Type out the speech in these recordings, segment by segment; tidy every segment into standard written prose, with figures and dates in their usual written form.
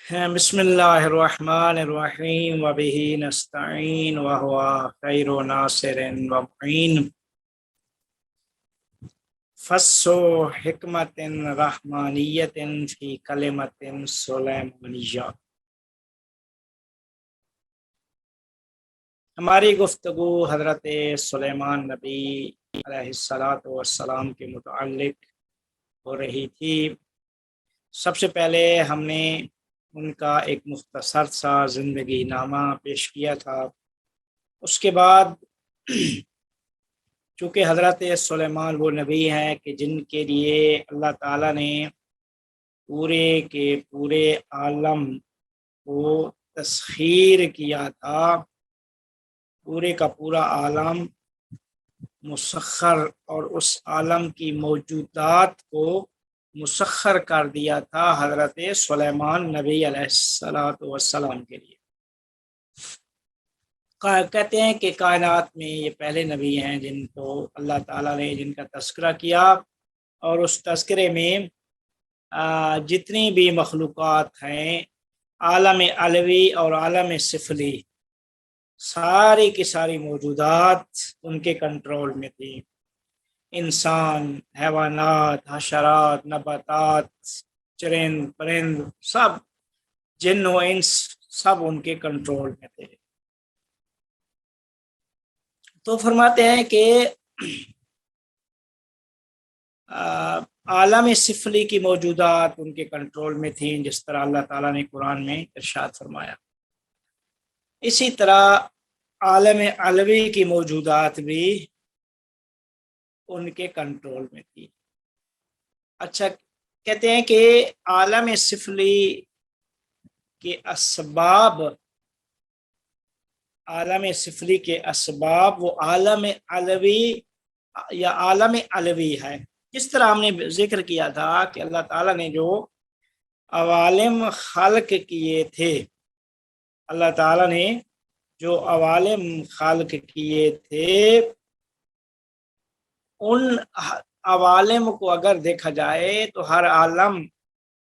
بسم اللہ الرحمن الرحیم وبہ نستعین وہو خیر ناصر و معین فصو حکمت رحمانیت فی کلمت سلیمانیہ۔ ہماری گفتگو حضرت سلیمان نبی علیہ السلام کے متعلق ہو رہی تھی۔ سب سے پہلے ہم نے ان کا ایک مختصر سا زندگی نامہ پیش کیا تھا۔ اس کے بعد چونکہ حضرت سلیمان وہ نبی ہیں کہ جن کے لیے اللہ تعالیٰ نے پورے کے پورے عالم کو تسخیر کیا تھا، پورے کا پورا عالم مسخر، اور اس عالم کی موجودات کو مسخر کر دیا تھا حضرت سلیمان نبی علیہ السلام کے لیے۔ کہتے ہیں کہ کائنات میں یہ پہلے نبی ہیں جن کو اللہ تعالیٰ نے جن کا تذکرہ کیا، اور اس تذکرے میں جتنی بھی مخلوقات ہیں عالم علوی اور عالم سفلی، ساری کی ساری موجودات ان کے کنٹرول میں تھی۔ انسان، حیوانات، حشرات، نباتات، چرند پرند، سب جن و انس سب ان کے کنٹرول میں تھے۔ تو فرماتے ہیں کہ عالم سفلی کی موجودات ان کے کنٹرول میں تھیں، جس طرح اللہ تعالیٰ نے قرآن میں ارشاد فرمایا۔ اسی طرح عالم علوی کی موجودات بھی ان کے کنٹرول میں تھی۔ اچھا، کہتے ہیں کہ عالم سفلی کے اسباب، عالم سفلی کے اسباب وہ عالم علوی یا عالم علوی ہے۔ جس طرح ہم نے ذکر کیا تھا کہ اللہ تعالیٰ نے جو عوالم خلق کیے تھے، اللہ تعالیٰ نے جو عوالم خلق کیے تھے، ان عوالم کو اگر دیکھا جائے تو ہر عالم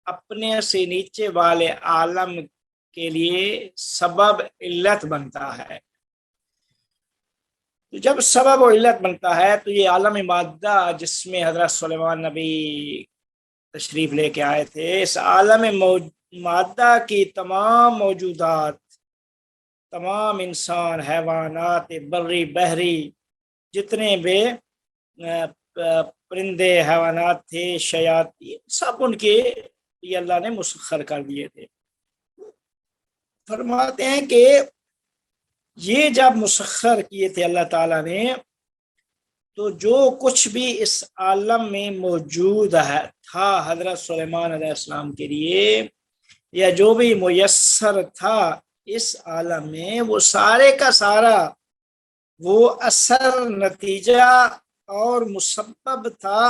اپنے سے نیچے والے عالم کے لیے سبب علت بنتا ہے۔ تو جب سبب و علت بنتا ہے تو یہ عالم مادہ جس میں حضرت سلیمان نبی تشریف لے کے آئے تھے، اس عالم مادہ کی تمام موجودات، تمام انسان، حیوانات بری بحری، جتنے بھی پرندے حیوانات تھے، شیاطین، سب ان کے یہ اللہ نے مسخر کر دیے تھے۔ فرماتے ہیں کہ یہ جب مسخر کیے تھے اللہ تعالیٰ نے، تو جو کچھ بھی اس عالم میں موجود تھا حضرت سلیمان علیہ السلام کے لیے، یا جو بھی میسر تھا اس عالم میں، وہ سارے کا سارا وہ اثر، نتیجہ اور مسبب تھا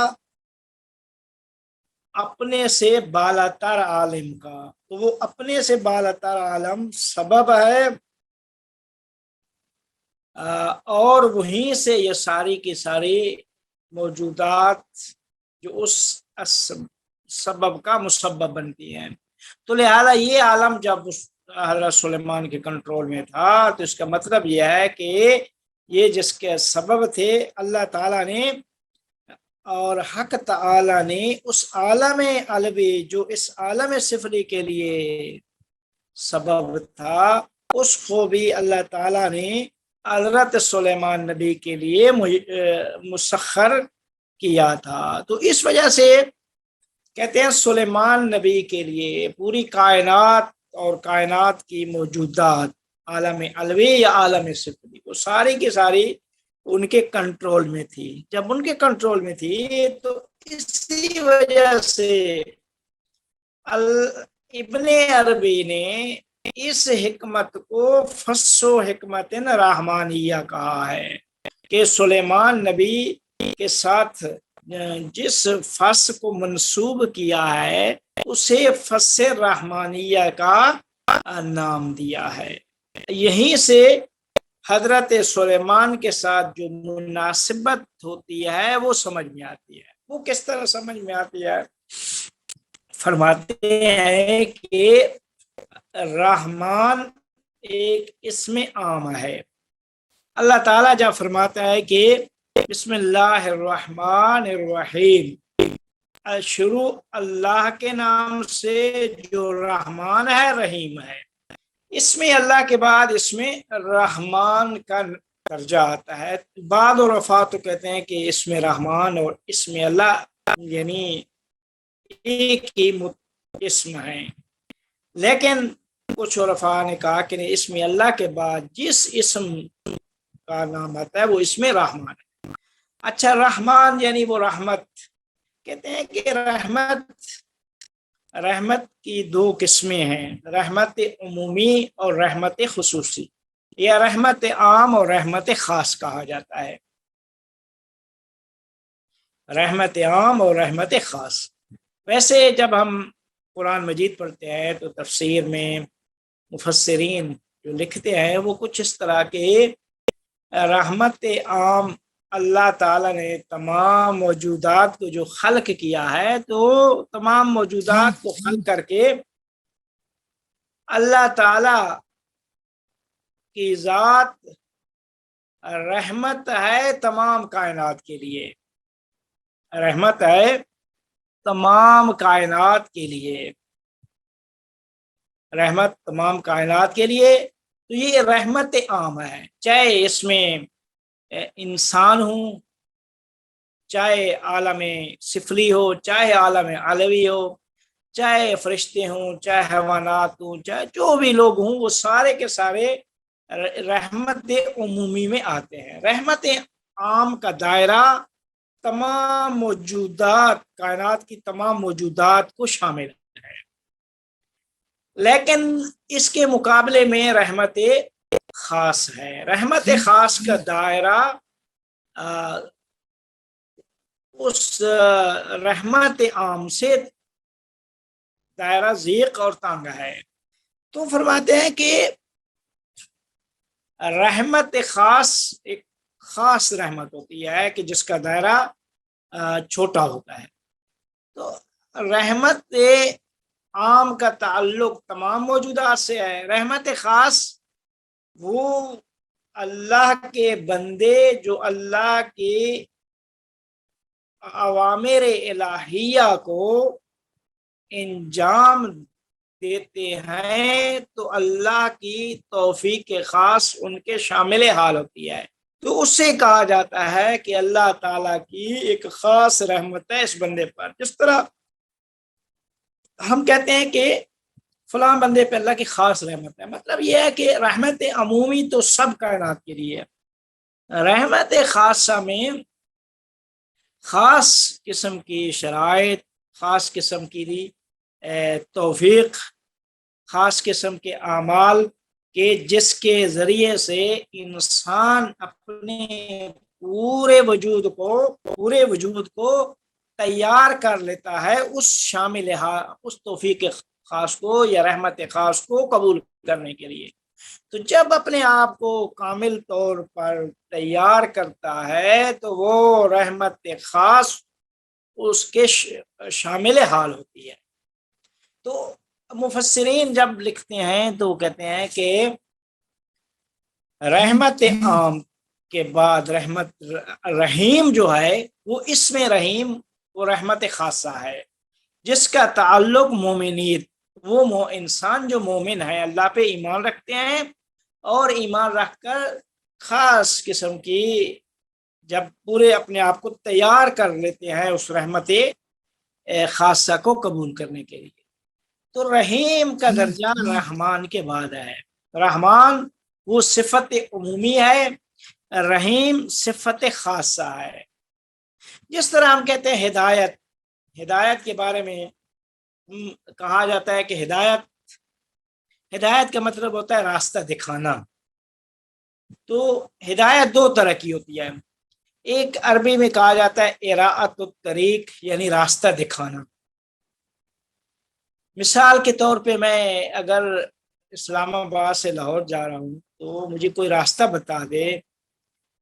اپنے سے بالاتر عالم کا۔ تو وہ اپنے سے بالاتر عالم سبب ہے، اور وہیں سے یہ ساری کی ساری موجودات جو اس سبب کا مسبب بنتی ہیں۔ تو لہذا یہ عالم جب حضرت سلیمان کے کنٹرول میں تھا، تو اس کا مطلب یہ ہے کہ یہ جس کے سبب تھے اللہ تعالیٰ نے اور حق تعالیٰ نے اس عالم علوی جو اس عالم سفلی کے لیے سبب تھا، اس کو بھی اللہ تعالیٰ نے حضرت سلیمان نبی کے لیے مسخر کیا تھا۔ تو اس وجہ سے کہتے ہیں سلیمان نبی کے لیے پوری کائنات اور کائنات کی موجودات، عالم علوی یا عالم سفلی، وہ ساری کی ساری ان کے کنٹرول میں تھی۔ جب ان کے کنٹرول میں تھی تو اسی وجہ سے ابن عربی نے اس حکمت کو فصو حکمت رحمانیہ کہا ہے، کہ سلیمان نبی کے ساتھ جس فص کو منسوب کیا ہے اسے فص رحمانیہ کا نام دیا ہے۔ یہیں سے حضرت سلیمان کے ساتھ جو مناسبت ہوتی ہے وہ سمجھ میں آتی ہے۔ وہ کس طرح سمجھ میں آتی ہے؟ فرماتے ہیں کہ رحمان ایک اسم عام ہے۔ اللہ تعالیٰ جب فرماتا ہے کہ بسم اللہ الرحمن الرحیم، شروع اللہ کے نام سے جو رحمان ہے رحیم ہے، اس میں اللہ کے بعد اس میں رحمان کا درجہ آتا ہے۔ بعض علماء تو کہتے ہیں کہ اس میں رحمان اور اس میں اللہ یعنی ایک ہی اسم ہے، لیکن کچھ علماء نے کہا کہ نہیں، اس میں اللہ کے بعد جس اسم کا نام آتا ہے وہ اس میں رحمان ہے۔ اچھا، رحمان یعنی وہ رحمت، کہتے ہیں کہ رحمت کی دو قسمیں ہیں، رحمت عمومی اور رحمت خصوصی، یا رحمت عام اور رحمت خاص کہا جاتا ہے۔ رحمت عام اور رحمت خاص، ویسے جب ہم قرآن مجید پڑھتے ہیں تو تفسیر میں مفسرین جو لکھتے ہیں وہ کچھ اس طرح کے رحمت عام، اللہ تعالیٰ نے تمام موجودات کو جو خلق کیا ہے تو تمام موجودات کو خلق کر کے اللہ تعالیٰ کی ذات رحمت ہے تمام کائنات کے لیے، رحمت ہے تمام کائنات کے لیے، رحمت تمام کائنات کے لیے، تو یہ رحمت عام ہے، چاہے اس میں انسان ہوں، چاہے عالم سفلی ہو، چاہے عالم علوی ہو، چاہے فرشتے ہوں، چاہے حیوانات ہوں، چاہے جو بھی لوگ ہوں، وہ سارے کے سارے رحمت عمومی میں آتے ہیں۔ رحمت عام کا دائرہ تمام موجودات، کائنات کی تمام موجودات کو شامل ہے، لیکن اس کے مقابلے میں رحمت خاص ہے۔ رحمت خاص کا دائرہ اس رحمت عام سے دائرہ ضیق اور تنگ ہے، تو فرماتے ہیں کہ رحمت خاص ایک خاص رحمت ہوتی ہے کہ جس کا دائرہ چھوٹا ہوتا ہے، تو رحمت عام کا تعلق تمام موجودات سے ہے، رحمت خاص وہ اللہ کے بندے جو اللہ کے اوامر الہیہ کو انجام دیتے ہیں تو اللہ کی توفیق خاص ان کے شامل حال ہوتی ہے، تو اس سے کہا جاتا ہے کہ اللہ تعالیٰ کی ایک خاص رحمت ہے اس بندے پر۔ جس طرح ہم کہتے ہیں کہ فلاں بندے پہ اللہ کی خاص رحمت ہے، مطلب یہ ہے کہ رحمت عمومی تو سب کائنات کے لیے ہے، رحمت خاصہ میں خاص قسم کی شرائط، خاص قسم کی توفیق، خاص قسم کے اعمال کہ جس کے ذریعے سے انسان اپنے پورے وجود کو تیار کر لیتا ہے اس شامل اس توفیق خاص کو یا رحمت خاص کو قبول کرنے کے لیے۔ تو جب اپنے آپ کو کامل طور پر تیار کرتا ہے تو وہ رحمت خاص اس کے شامل حال ہوتی ہے۔ تو مفسرین جب لکھتے ہیں تو وہ کہتے ہیں کہ رحمت عام کے بعد رحمت رحیم جو ہے وہ اسم رحیم وہ رحمت خاصہ ہے، جس کا تعلق مومنیت، وہ انسان جو مومن ہے، اللہ پہ ایمان رکھتے ہیں اور ایمان رکھ کر خاص قسم کی جب پورے اپنے آپ کو تیار کر لیتے ہیں اس رحمت خاصہ کو قبول کرنے کے لیے، تو رحیم کا درجہ رحمان کے بعد ہے۔ رحمان وہ صفت عمومی ہے، رحیم صفت خاصہ ہے۔ جس طرح ہم کہتے ہیں ہدایت کے بارے میں کہا جاتا ہے کہ ہدایت کا مطلب ہوتا ہے راستہ دکھانا، تو ہدایت دو طرح کی ہوتی ہے، ایک عربی میں کہا جاتا ہے اراءۃ الطریق یعنی راستہ دکھانا۔ مثال کے طور پہ میں اگر اسلام آباد سے لاہور جا رہا ہوں تو مجھے کوئی راستہ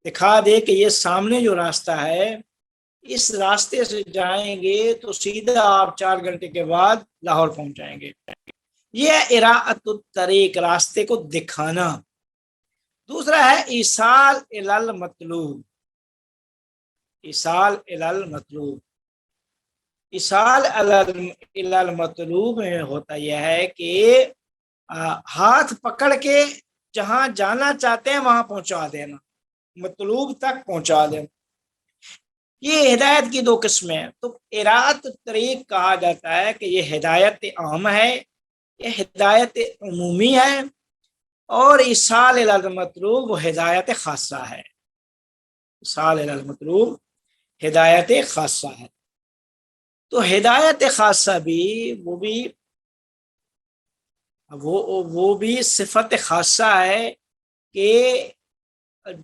دکھا دے کہ یہ سامنے جو راستہ ہے اس راستے سے جائیں گے تو سیدھا آپ 4 گھنٹے کے بعد لاہور پہنچ جائیں گے، یہ اراءۃ الطریق، راستے کو دکھانا. دوسرا ہے ایصال الی المطلوب. ایصال الی المطلوب، ایصال الی المطلوب میں ہوتا یہ ہے کہ ہاتھ پکڑ کے جہاں جانا چاہتے ہیں وہاں پہنچا دینا، مطلوب تک پہنچا دینا. یہ ہدایت کی دو قسمیں ہیں. تو اراءۃ الطریق کہا جاتا ہے کہ یہ ہدایت عام ہے، یہ ہدایت عمومی ہے، اور ایصال الی المطلوب وہ ہدایت خاصہ ہے. ایصال الی المطلوب ہدایت خاصہ ہے. تو ہدایت خاصہ بھی وہ بھی صفت خاصہ ہے کہ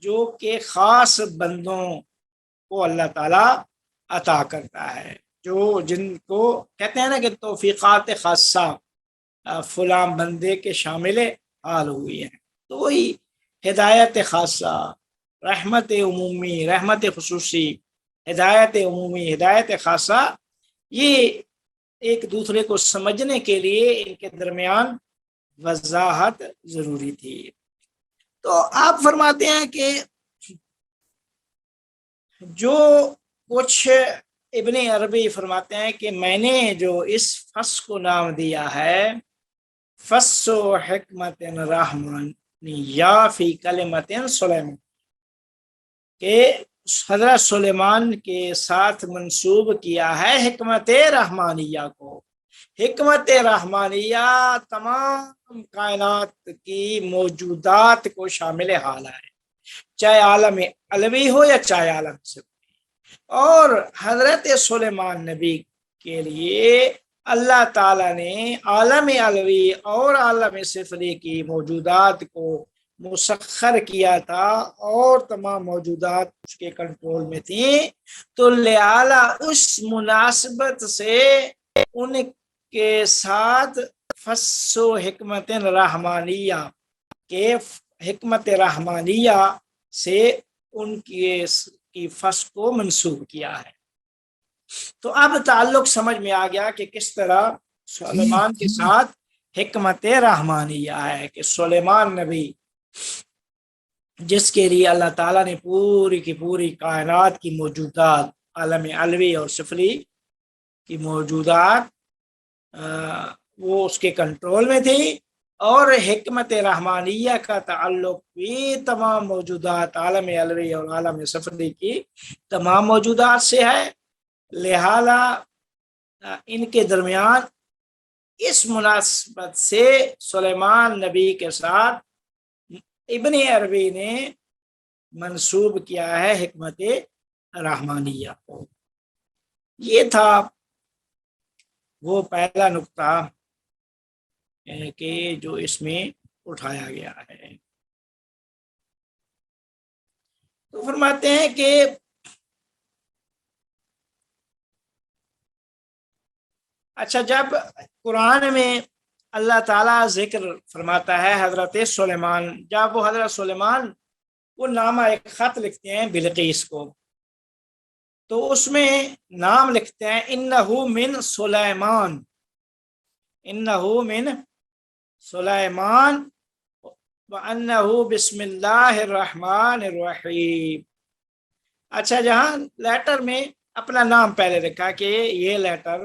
جو کہ خاص بندوں کو اللہ تعالی عطا کرتا ہے، جو جن کو کہتے ہیں نا کہ توفیقات خاصہ فلاں بندے کے شامل حال ہوئی ہیں. تو وہی ہدایت خاصہ، رحمت عمومی، رحمت خصوصی، ہدایت عمومی، ہدایت خاصہ، یہ ایک دوسرے کو سمجھنے کے لیے ان کے درمیان وضاحت ضروری تھی. تو آپ فرماتے ہیں کہ جو کچھ ابن عربی فرماتے ہیں کہ میں نے جو اس فص کو نام دیا ہے فص و حکمت رحمانیہ فی کلمت سلیمان، کہ حضرت سلیمان کے ساتھ منسوب کیا ہے حکمت رحمانیہ کو. حکمت رحمانیہ تمام کائنات کی موجودات کو شامل حال ہے، چاہے عالم علوی ہو یا چاہے عالم سفلی. اور حضرت سلیمان نبی کے لیے اللہ تعالیٰ نے عالم علوی اور عالم سفلی کی موجودات کو مسخر کیا تھا، اور تمام موجودات اس کے کنٹرول میں تھیں. تو لہذا اس مناسبت سے ان کے ساتھ فص و حکمت رحمانیہ کے حکمت رحمانیہ سے ان کی فص کو منسوب کیا ہے. تو اب تعلق سمجھ میں آ گیا کہ کس طرح سلیمان کے ساتھ حکمت رحمانیہ ہے، کہ سلیمان نبی جس کے لیے اللہ تعالیٰ نے پوری کی پوری کائنات کی موجودات، عالم علوی اور سفلی کی موجودات وہ اس کے کنٹرول میں تھی، اور حکمت رحمانیہ کا تعلق بھی تمام موجودات عالم علوی اور عالم سفلی کی تمام موجودات سے ہے. لہذا ان کے درمیان اس مناسبت سے سلیمان نبی کے ساتھ ابن عربی نے منسوب کیا ہے حکمت رحمانیہ کو. یہ تھا وہ پہلا نقطہ کہ جو اس میں اٹھایا گیا ہے. تو فرماتے ہیں کہ اچھا، جب قرآن میں اللہ تعالیٰ ذکر فرماتا ہے حضرت سلیمان، جب وہ حضرت سلیمان وہ نامہ ایک خط لکھتے ہیں بلقیس کو، تو اس میں نام لکھتے ہیں انہو من سلیمان، انہو من سلیمان وانہو بسم اللہ الرحمن الرحیم. اچھا، جہاں لیٹر میں اپنا نام پہلے رکھا کہ یہ لیٹر،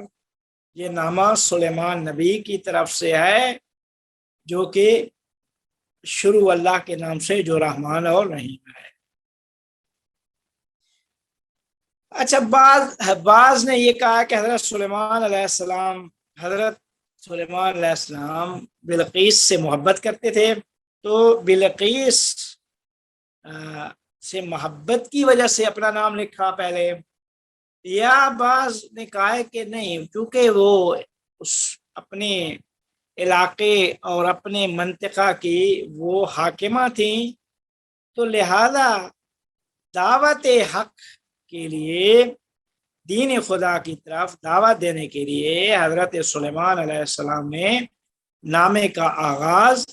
یہ نامہ سلیمان نبی کی طرف سے ہے، جو کہ شروع اللہ کے نام سے جو رحمان اور رحیم ہے. اچھا، بعض نے یہ کہا کہ حضرت سلیمان علیہ السلام بلقیس سے محبت کرتے تھے، تو بلقیس سے محبت کی وجہ سے اپنا نام لکھا پہلے، یا بعض نے کہا ہے کہ نہیں، کیونکہ وہ اس اپنے علاقے اور اپنے منطقہ کی وہ حاکمہ تھیں، تو لہذا دعوت حق کے لیے، دین خدا کی طرف دعوت دینے کے لیے حضرت سلیمان علیہ السلام نے نامے کا آغاز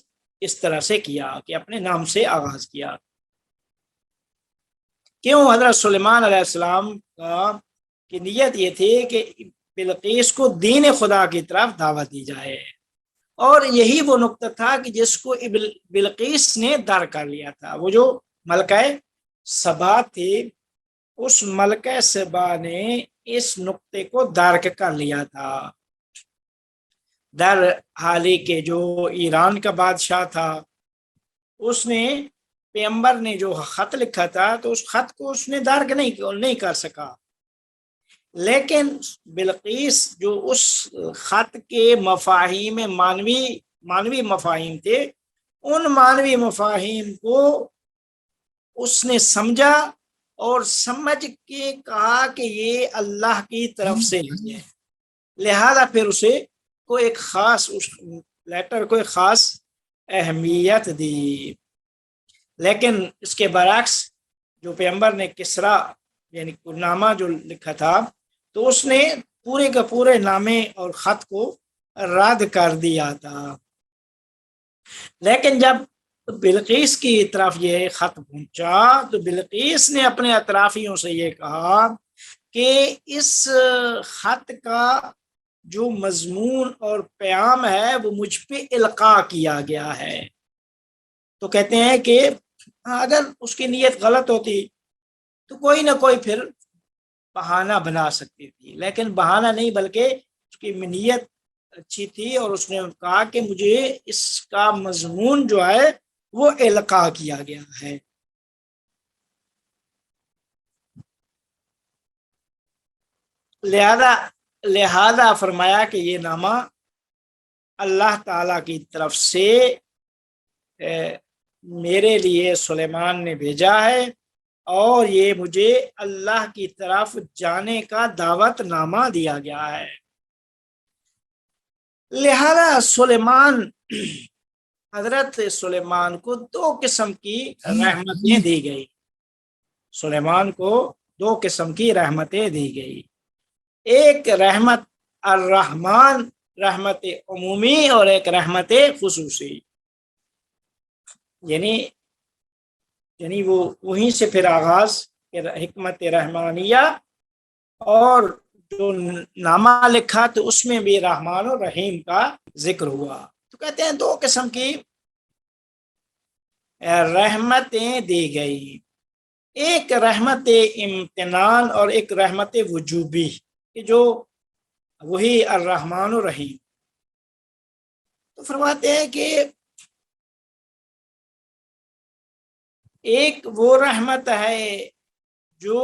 اس طرح سے کیا کہ اپنے نام سے آغاز کیا. کیوں؟ حضرت سلیمان علیہ السلام کی نیت یہ تھی کہ بلقیس کو دین خدا کی طرف دعوت دی جائے، اور یہی وہ نقطہ تھا کہ جس کو بلقیس نے در کر لیا تھا. وہ جو ملکہ سبا تھی، اس ملکہ سبا نے اس نقطے کو درک کر لیا تھا. در حالی کے جو ایران کا بادشاہ تھا، اس نے پیغمبر نے جو خط لکھا تھا تو اس خط کو اس نے درک نہیں کر سکا. لیکن بلقیس جو اس خط کے مفاہیم مانوی مفاہیم تھے، ان مانوی مفاہیم کو اس نے سمجھا اور سمجھ کے کہا کہ یہ اللہ کی طرف سے ہے. لہذا پھر اسے کو ایک خاص اس لیٹر کو ایک خاص اہمیت دی. لیکن اس کے برعکس جو پیغمبر نے کسرا یعنی نامہ جو لکھا تھا، تو اس نے پورے کا پورے نامے اور خط کو رد کر دیا تھا. لیکن جب بلقیس کی طرف یہ خط پہنچا تو بلقیس نے اپنے اطرافیوں سے یہ کہا کہ اس خط کا جو مضمون اور پیام ہے وہ مجھ پہ القاء کیا گیا ہے. تو کہتے ہیں کہ اگر اس کی نیت غلط ہوتی تو کوئی نہ کوئی پھر بہانہ بنا سکتی تھی، لیکن بہانہ نہیں بلکہ اس کی نیت اچھی تھی، اور اس نے کہا کہ مجھے اس کا مضمون جو ہے وہ القاء کیا گیا ہے. لہذا فرمایا کہ یہ نامہ اللہ تعالیٰ کی طرف سے میرے لیے سلیمان نے بھیجا ہے، اور یہ مجھے اللہ کی طرف جانے کا دعوت نامہ دیا گیا ہے. لہذا حضرت سلیمان کو دو قسم کی رحمتیں دی گئی. سلیمان کو دو قسم کی رحمتیں دی گئی. ایک رحمت الرحمن، رحمت عمومی، اور ایک رحمت خصوصی. یعنی وہ وہیں سے پھر آغاز حکمت رحمانیہ، اور جو نامہ لکھا تو اس میں بھی رحمان و رحیم کا ذکر ہوا. تو کہتے ہیں دو قسم کی رحمتیں دی گئی، ایک رحمت امتنان اور ایک رحمت وجوبی، کہ جو وہی الرحمن الرحیم. تو فرماتے ہیں کہ ایک وہ رحمت ہے جو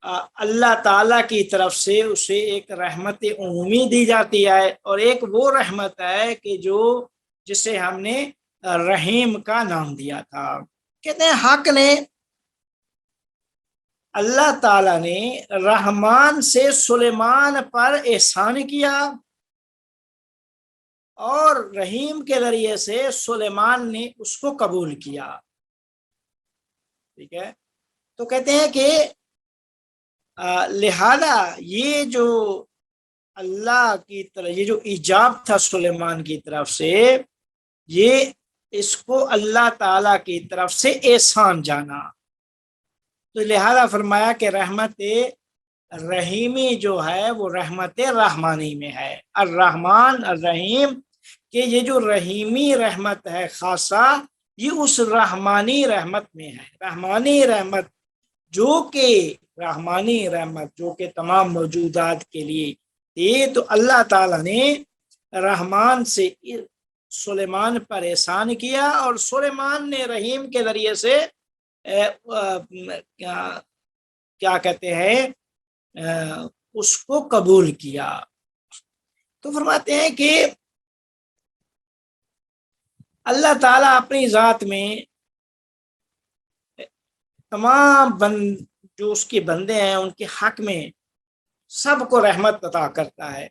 اللہ تعالیٰ کی طرف سے اسے ایک رحمت عمومی دی جاتی ہے، اور ایک وہ رحمت ہے کہ جسے ہم نے رحیم کا نام دیا تھا. کہتے ہیں حق نے، اللہ تعالیٰ نے رحمان سے سلیمان پر احسان کیا، اور رحیم کے ذریعے سے سلیمان نے اس کو قبول کیا. ٹھیک ہے. تو کہتے ہیں کہ لہذا یہ جو اللہ کی طرف یہ جو ایجاب تھا سلیمان کی طرف سے، یہ اس کو اللہ تعالیٰ کی طرف سے احسان جانا. تو لہذا فرمایا کہ رحمت رحیمی جو ہے وہ رحمت رحمانی میں ہے. الرحمن الرحیم، کہ یہ جو رحیمی رحمت ہے خاصہ، یہ اس رحمانی رحمت میں ہے. رحمانی رحمت جو کہ تمام موجودات کے لیے تھی، تو اللہ تعالیٰ نے رحمان سے سلیمان پر احسان کیا، اور سلیمان نے رحیم کے ذریعے سے کیا کہتے ہیں اس کو قبول کیا. تو فرماتے ہیں کہ اللہ تعالیٰ اپنی ذات میں تمام جو اس کے بندے ہیں ان کے حق میں سب کو رحمت عطا کرتا ہے.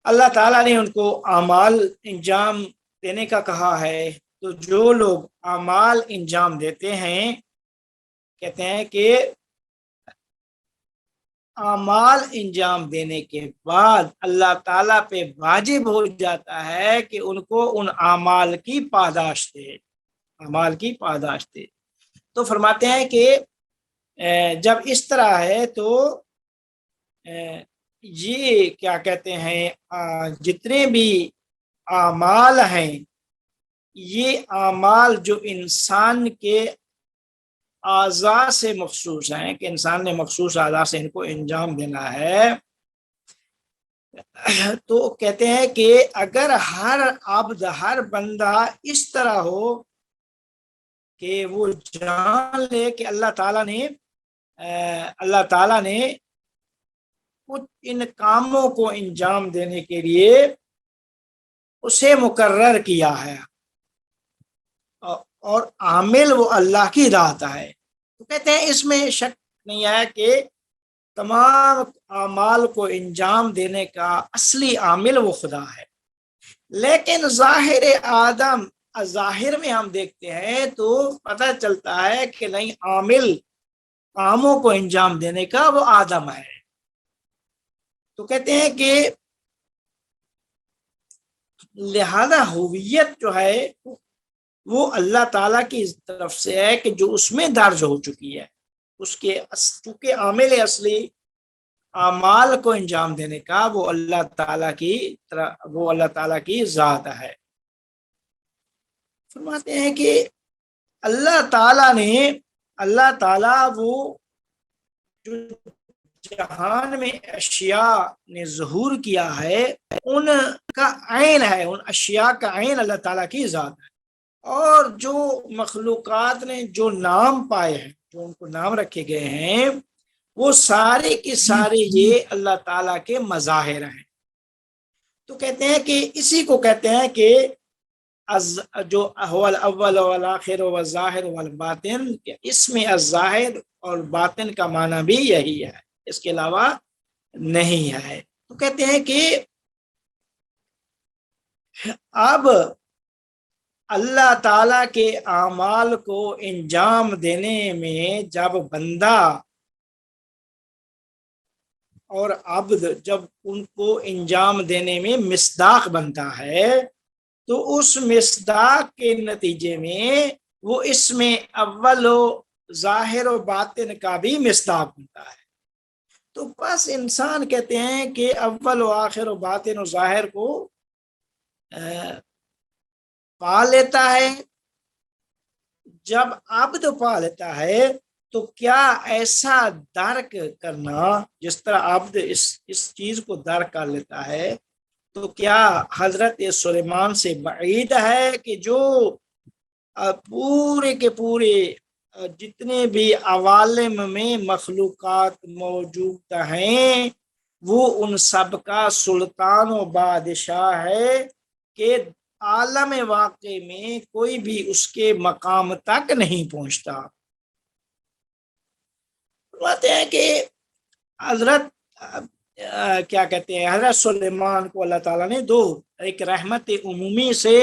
اللہ تعالیٰ نے ان کو اعمال انجام دینے کا کہا ہے، تو جو لوگ اعمال انجام دیتے ہیں، کہتے ہیں کہ اعمال انجام دینے کے بعد اللہ تعالیٰ پہ واجب ہو جاتا ہے کہ ان کو ان اعمال کی پاداش دے. تو فرماتے ہیں کہ جب اس طرح ہے تو یہ کیا کہتے ہیں جتنے بھی اعمال ہیں، یہ اعمال جو انسان کے اعضاء سے مخصوص ہیں کہ انسان نے مخصوص اعضاء سے ان کو انجام دینا ہے، تو کہتے ہیں کہ اگر ہر عبد، ہر بندہ اس طرح ہو کہ وہ جان لے کہ اللہ تعالیٰ نے کچھ ان کاموں کو انجام دینے کے لیے اسے مقرر کیا ہے اور عامل وہ اللہ کی ذات ہے، تو کہتے ہیں اس میں شک نہیں ہے کہ تمام اعمال کو انجام دینے کا اصلی عامل وہ خدا ہے۔ لیکن ظاہر میں ہم دیکھتے ہیں تو پتہ چلتا ہے کہ نہیں، عامل کاموں کو انجام دینے کا وہ آدم ہے۔ تو کہتے ہیں کہ لہذا ہویت جو ہے وہ اللہ تعالیٰ کی طرف سے ہے کہ جو اس میں درج ہو چکی ہے، اس کے چونکہ عامل اصلی اعمال کو انجام دینے کا وہ اللہ تعالیٰ کی ذات ہے۔ فرماتے ہیں کہ اللہ تعالیٰ وہ جو جہان میں اشیاء نے ظہور کیا ہے ان کا عین ہے، ان اشیاء کا عین اللہ تعالیٰ کی ذات ہے، اور جو مخلوقات نے جو نام پائے ہیں، جو ان کو نام رکھے گئے ہیں، وہ سارے کے سارے یہ اللہ تعالیٰ کے مظاہر ہیں۔ تو کہتے ہیں کہ اسی کو کہتے ہیں کہ جو هو الاول والآخر والظاہر والباطن، اس میں الظاہر اور باطن کا معنی بھی یہی ہے، اس کے علاوہ نہیں ہے۔ تو کہتے ہیں کہ اب اللہ تعالیٰ کے اعمال کو انجام دینے میں جب بندہ اور عبد جب ان کو انجام دینے میں مصداق بنتا ہے، تو اس مصداق کے نتیجے میں وہ اس میں اول و ظاہر و باطن کا بھی مصداق بنتا ہے۔ تو بس انسان کہتے ہیں کہ اول و آخر و باطن و ظاہر کو پا لیتا ہے۔ جب عبد پا لیتا ہے تو کیا ایسا درک کرنا، جس طرح عبد اس چیز کو درک کر لیتا ہے، تو کیا حضرت سلیمان سے بعید ہے کہ جو پورے کے پورے جتنے بھی عوالم میں مخلوقات موجود ہیں وہ ان سب کا سلطان و بادشاہ ہے کہ عالم واقع میں کوئی بھی اس کے مقام تک نہیں پہنچتا۔ بات ہے کہ حضرت کیا کہتے ہیں، حضرت سلیمان کو اللہ تعالیٰ نے ایک رحمت عمومی سے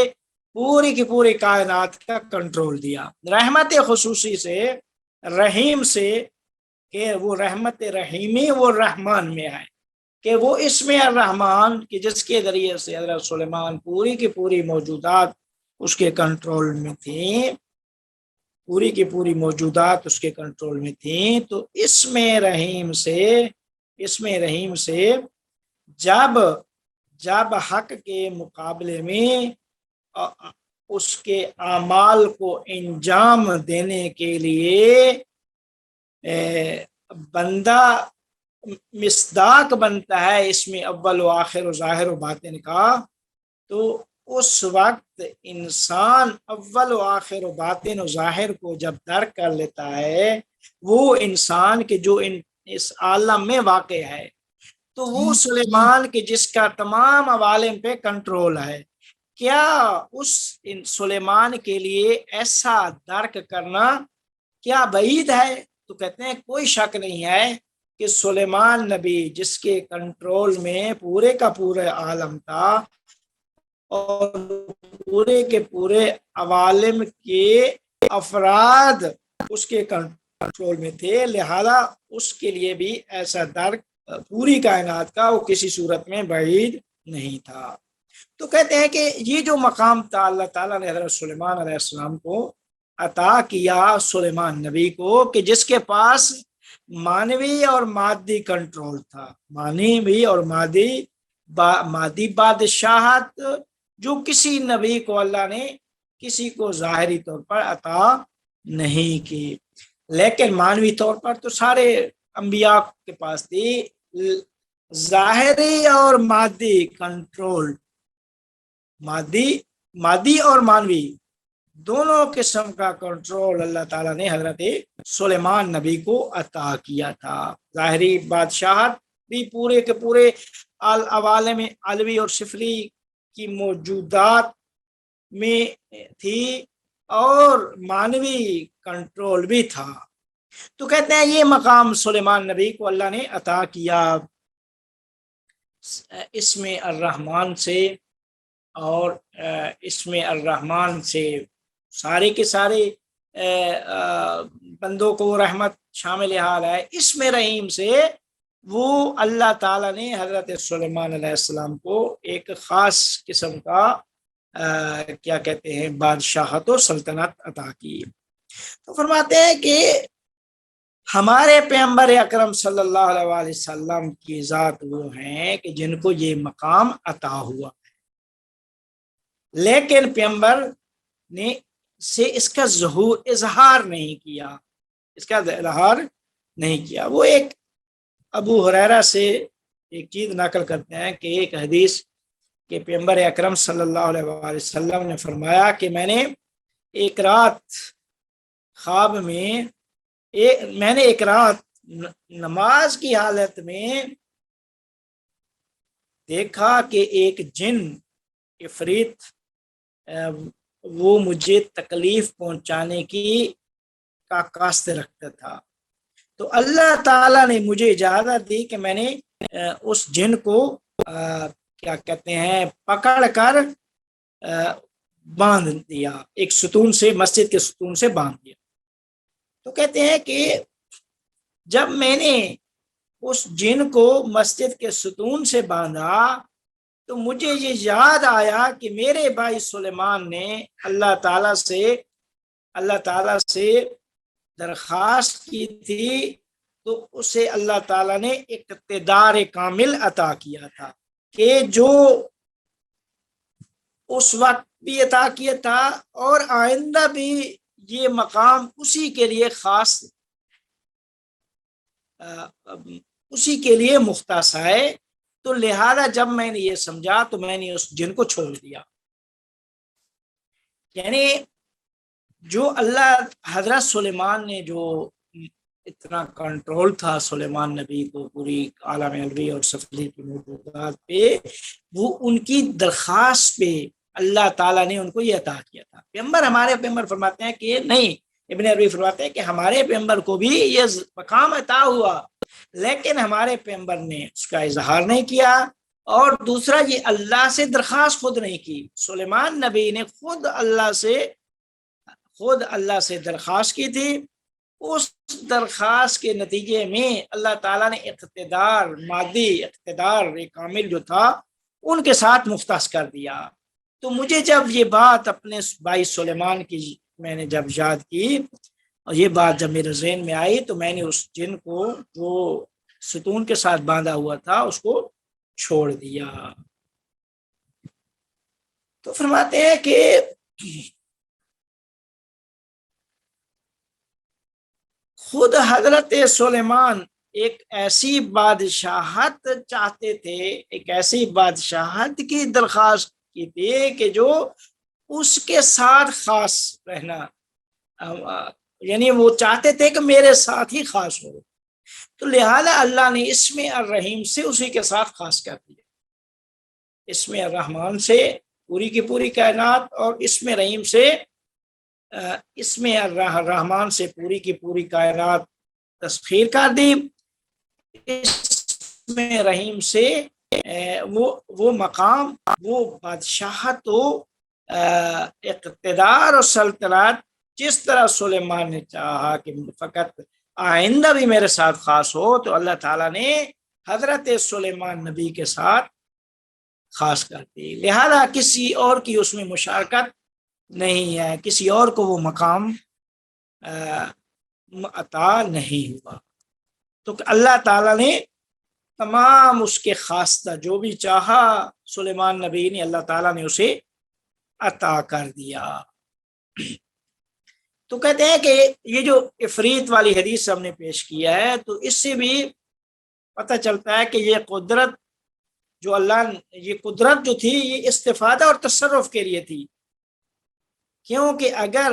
پوری کی پوری کائنات کا کنٹرول دیا، رحمت خصوصی سے رحیم سے، کہ وہ رحمت رحیمی وہ رحمان میں ہے، کہ وہ اسم الرحمن کہ جس کے ذریعے سے حضرت سلیمان پوری کی پوری موجودات اس کے کنٹرول میں تھیں، پوری کی پوری موجودات اس کے کنٹرول میں تھیں۔ تو اسم رحیم سے جب حق کے مقابلے میں اس کے اعمال کو انجام دینے کے لیے بندہ مصداق بنتا ہے اس میں اول و آخر و ظاہر و باطن کا، تو اس وقت انسان اول و آخر و باطن و ظاہر کو جب درک کر لیتا ہے، وہ انسان کے جو اس عالم میں واقع ہے، تو وہ سلیمان کے جس کا تمام عوالم پہ کنٹرول ہے، کیا اس سلیمان کے لیے ایسا درک کرنا کیا بعید ہے؟ تو کہتے ہیں کوئی شک نہیں ہے کہ سلیمان نبی جس کے کنٹرول میں پورے کا پورے عالم تھا اور پورے کے پورے عوالم کے افراد اس کے کنٹرول میں تھے، لہذا اس کے لیے بھی ایسا درک پوری کائنات کا وہ کسی صورت میں بعید نہیں تھا۔ تو کہتے ہیں کہ یہ جو مقام تھا اللہ تعالیٰ نے حضرت سلیمان علیہ السلام کو عطا کیا، سلیمان نبی کو، کہ جس کے پاس مانوی اور مادی کنٹرول تھا، مانوی اور مادی بادشاہت جو کسی نبی کو اللہ نے کسی کو ظاہری طور پر عطا نہیں کی، لیکن مانوی طور پر تو سارے انبیاء کے پاس تھی ظاہری اور مادی کنٹرول، مادی اور مانوی دونوں قسم کا کنٹرول اللہ تعالیٰ نے حضرت سلیمان نبی کو عطا کیا تھا۔ ظاہری بادشاہت بھی پورے کے پورے عوالم علوی اور سفلی کی موجودات میں تھی، اور مانوی کنٹرول بھی تھا۔ تو کہتے ہیں یہ مقام سلیمان نبی کو اللہ نے عطا کیا اسم الرحمن سے، اور اسم الرحمن سے سارے کے سارے بندوں کو رحمت شامل حال ہے۔ اسم رحیم سے وہ اللہ تعالیٰ نے حضرت سلیمان علیہ السلام کو ایک خاص قسم کا کیا کہتے ہیں بادشاہت و سلطنت عطا کی۔ تو فرماتے ہیں کہ ہمارے پیغمبر اکرم صلی اللہ علیہ وسلم کی ذات وہ ہیں کہ جن کو یہ مقام عطا ہوا ہے، لیکن پیغمبر نے سے اس کا اظہار نہیں کیا، اس کا اظہار نہیں کیا۔ وہ ایک ابو ہریرہ سے ایک چیز نقل کرتے ہیں کہ ایک حدیث کہ پیغمبر اکرم صلی اللہ علیہ وسلم نے فرمایا کہ میں نے ایک رات خواب میں ایک رات نماز کی حالت میں دیکھا کہ ایک جن عفریت وہ مجھے تکلیف پہنچانے کا قصد رکھتا تھا، تو اللہ تعالیٰ نے مجھے اجازت دی کہ میں نے اس جن کو کیا کہتے ہیں پکڑ کر باندھ دیا، ایک ستون سے، مسجد کے ستون سے باندھ دیا۔ تو کہتے ہیں کہ جب میں نے اس جن کو مسجد کے ستون سے باندھا تو مجھے یہ یاد آیا کہ میرے بھائی سلیمان نے اللہ تعالیٰ سے درخواست کی تھی، تو اسے اللہ تعالیٰ نے اقتدار کامل عطا کیا تھا کہ جو اس وقت بھی عطا کیا تھا اور آئندہ بھی یہ مقام اسی کے لیے خاص، اسی کے لیے مختص ہے۔ تو لہذا جب میں نے یہ سمجھا تو میں نے اس جن کو چھوڑ دیا۔ یعنی جو اللہ حضرت سلیمان نے جو اتنا کنٹرول تھا سلیمان نبی کو پوری عالم علوی اور سفلی کی موجودات پہ، وہ ان کی درخواست پہ اللہ تعالیٰ نے ان کو یہ عطا کیا تھا۔ ہمارے پیغمبر فرماتے ہیں کہ نہیں، ابن عربی فرماتے ہیں کہ ہمارے پیغمبر کو بھی یہ مقام عطا ہوا، لیکن ہمارے پیغمبر نے اس کا اظہار نہیں کیا، اور دوسرا یہ اللہ سے درخواست خود نہیں کی۔ سلیمان نبی نے خود اللہ سے درخواست کی تھی، اس درخواست کے نتیجے میں اللہ تعالیٰ نے مادی اقتدار کامل جو تھا ان کے ساتھ مختص کر دیا۔ تو مجھے جب یہ بات اپنے بھائی سلیمان کی میں نے جب یاد کی، اور یہ بات جب میرے ذہن میں آئی، تو میں نے اس جن کو جو ستون کے ساتھ باندھا ہوا تھا اس کو چھوڑ دیا۔ تو فرماتے ہیں کہ خود حضرت سلیمان ایک ایسی بادشاہت چاہتے تھے، ایک ایسی بادشاہت کی درخواست کی تھی کہ جو اس کے ساتھ خاص رہنا، یعنی وہ چاہتے تھے کہ میرے ساتھ ہی خاص ہو، تو لہذا اللہ نے اسم الرحیم سے اسی کے ساتھ خاص کر دیا۔ اسم الرحمن سے پوری کی پوری کائنات، اور اسم رحیم سے اسم الرحمن سے پوری کی پوری کائنات تسخیر کر دی۔ اسم رحیم سے وہ مقام، وہ بادشاہت و اقتدار اور سلطنت جس طرح سلیمان نے چاہا کہ فقط آئندہ بھی میرے ساتھ خاص ہو، تو اللہ تعالیٰ نے حضرت سلیمان نبی کے ساتھ خاص کر دی۔ لہذا کسی اور کی اس میں مشارکت نہیں ہے، کسی اور کو وہ مقام عطا نہیں ہوا۔ تو اللہ تعالیٰ نے تمام اس کے خواستہ جو بھی چاہا سلیمان نبی نے اللہ تعالیٰ نے اسے عطا کر دیا۔ تو کہتے ہیں کہ یہ جو عفریت والی حدیث ہم نے پیش کیا ہے تو اس سے بھی پتہ چلتا ہے کہ یہ قدرت جو اللہ، یہ قدرت جو تھی یہ استفادہ اور تصرف کے لیے تھی، کیونکہ اگر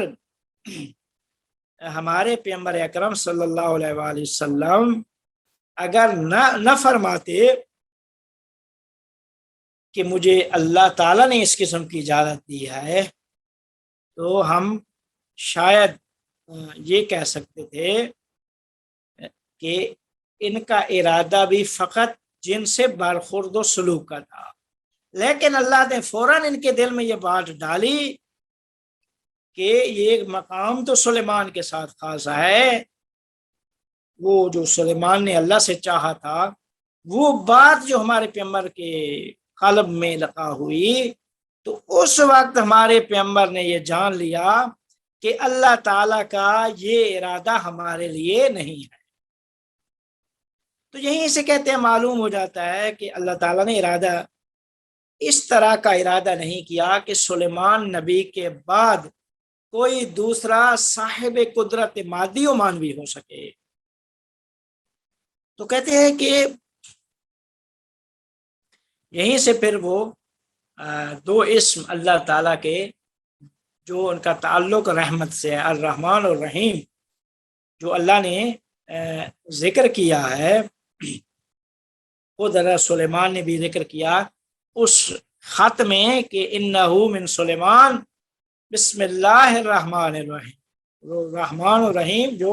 ہمارے پیغمبر اکرم صلی اللہ علیہ وآلہ وسلم اگر نہ فرماتے کہ مجھے اللہ تعالیٰ نے اس قسم کی اجازت دی ہے تو ہم شاید یہ کہہ سکتے تھے کہ ان کا ارادہ بھی فقط جن سے برخورد و سلوک کا تھا، لیکن اللہ نے فوراً ان کے دل میں یہ بات ڈالی کہ یہ مقام تو سلیمان کے ساتھ خاص ہے، وہ جو سلیمان نے اللہ سے چاہا تھا وہ بات جو ہمارے پیغمبر کے قلب میں لقا ہوئی، تو اس وقت ہمارے پیغمبر نے یہ جان لیا کہ اللہ تعالیٰ کا یہ ارادہ ہمارے لیے نہیں ہے۔ تو یہیں سے کہتے ہیں معلوم ہو جاتا ہے کہ اللہ تعالیٰ نے ارادہ اس طرح کا ارادہ نہیں کیا کہ سلیمان نبی کے بعد کوئی دوسرا صاحب قدرت مادی و مانوی ہو سکے۔ تو کہتے ہیں کہ یہیں سے پھر وہ دو اسم اللہ تعالیٰ کے جو ان کا تعلق رحمت سے ہے، الرحمن اور رحیم، جو اللہ نے ذکر کیا ہے، خود حضرت سلیمان نے بھی ذکر کیا اس خط میں کہ انہو من سلیمان بسم اللہ الرحمن الرحیم، وہ رحمان و رحیم جو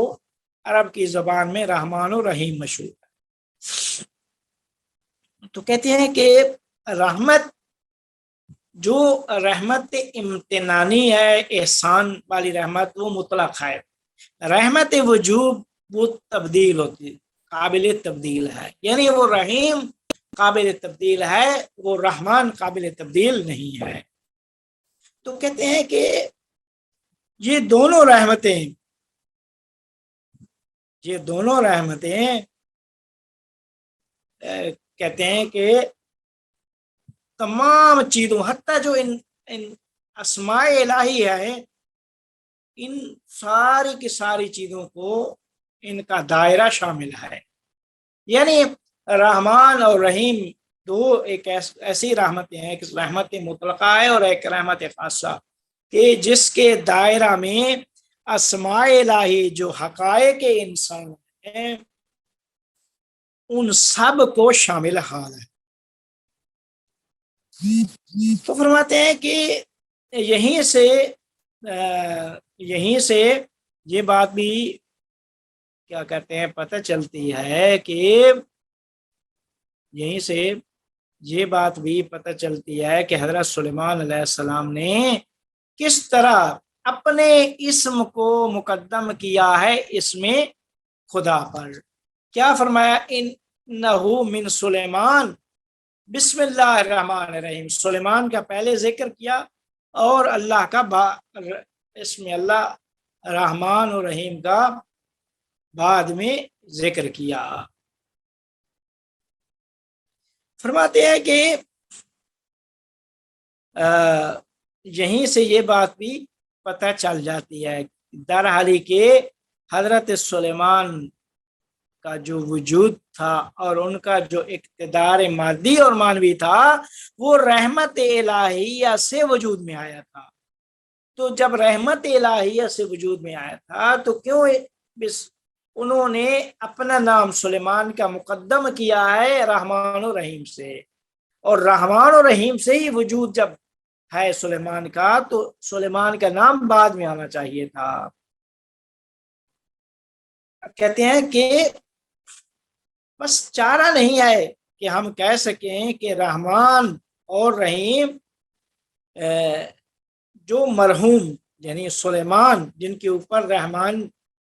عرب کی زبان میں رحمان و رحیم مشہور ہے۔ تو کہتے ہیں کہ رحمت جو رحمت امتنانی ہے، احسان والی رحمت، وہ مطلق ہے۔ رحمت وجوب وہ تبدیل ہوتی، قابل تبدیل ہے، یعنی وہ رحیم قابل تبدیل ہے، وہ رحمان قابل تبدیل نہیں ہے۔ تو کہتے ہیں کہ یہ دونوں رحمتیں کہتے ہیں کہ تمام چیزوں، حتیٰ جو ان اسماء الہی ہے، ان ساری کی ساری چیزوں کو ان کا دائرہ شامل ہے۔ یعنی رحمان اور رحیم دو ایک ایسی رحمتیں ہیں، ایک رحمت مطلقہ ہے اور ایک رحمت خاصہ، کہ جس کے دائرہ میں اسماء الہی جو حقائق انسان ہیں ان سب کو شامل حال ہے۔ تو فرماتے ہیں کہ یہیں سے یہ بات بھی کیا کہتے ہیں پتہ چلتی ہے کہ یہیں سے یہ بات بھی پتہ چلتی ہے کہ حضرت سلیمان علیہ السلام نے کس طرح اپنے اسم کو مقدم کیا ہے اسم خدا پر۔ کیا فرمایا؟ انہو من سلیمان بسم اللہ الرحمن الرحیم، سلیمان کا پہلے ذکر کیا اور اللہ کا اسم اللہ رحمان و رحیم کا بعد میں ذکر کیا۔ فرماتے ہیں کہ یہیں سے یہ بات بھی پتہ چل جاتی ہے درحالی کہ حضرت سلیمان کا جو وجود تھا اور ان کا جو اقتدار مادی اور مانوی تھا وہ رحمت الہیہ سے وجود میں آیا تھا۔ تو جب رحمت الہیہ سے وجود میں آیا تھا تو کیوں انہوں نے اپنا نام سلیمان کا مقدم کیا ہے رحمان و رحیم سے، اور رحمان و رحیم سے ہی وجود جب ہے سلیمان کا تو سلیمان کا نام بعد میں آنا چاہیے تھا۔ کہتے ہیں کہ بس چارہ نہیں ہے کہ ہم کہہ سکیں کہ رحمان اور رحیم جو مرحوم یعنی سلیمان جن کے اوپر رحمان